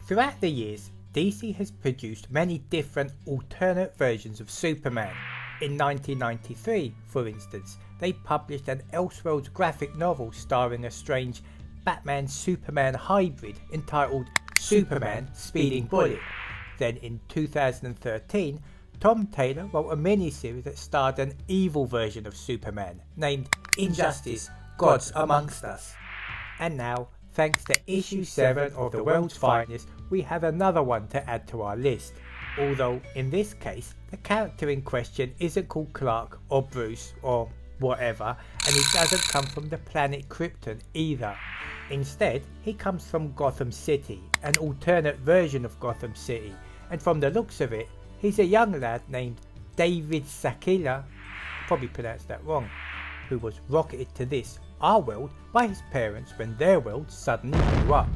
Throughout the years, DC has produced many different alternate versions of Superman. In 1993, for instance, they published an Elseworlds graphic novel starring a strange Batman-Superman hybrid entitled Superman Speeding Bullet. Then in 2013, Tom Taylor wrote a miniseries that starred an evil version of Superman named Injustice: Gods Amongst Us. And now, thanks to issue 7 of The World's Finest, we have another one to add to our list. Although in this case, the character in question isn't called Clark or Bruce or whatever, and he doesn't come from the planet Krypton either. Instead, he comes from Gotham City, an alternate version of Gotham City, and from the looks of it, he's a young lad named David Sakila, probably pronounced that wrong, who was rocketed to this, our world, by his parents when their world suddenly blew up.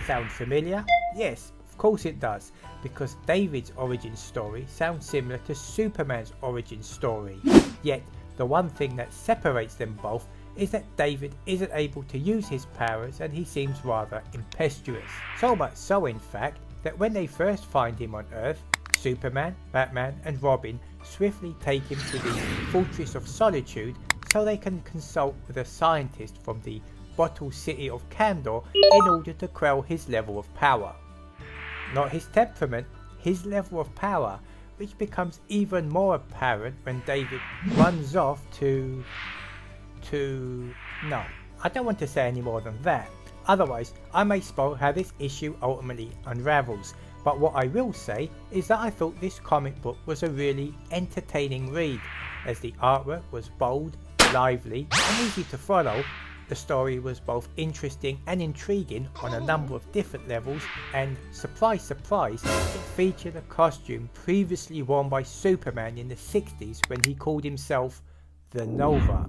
Sound familiar? Yes, of course it does, because David's origin story sounds similar to Superman's origin story. Yet, the one thing that separates them both is that David isn't able to use his powers and he seems rather impetuous. So much so in fact, that when they first find him on Earth, Superman, Batman and Robin swiftly take him to the Fortress of Solitude so they can consult with a scientist from the Bottle City of Kandor in order to quell his level of power. Not his temperament, his level of power, which becomes even more apparent when David runs off to... No, I don't want to say any more than that, otherwise I may spoil how this issue ultimately unravels, but what I will say is that I thought this comic book was a really entertaining read, as the artwork was bold, lively and easy to follow. The story was both interesting and intriguing on a number of different levels, and surprise surprise, it featured a costume previously worn by Superman in the 60s when he called himself the Nova.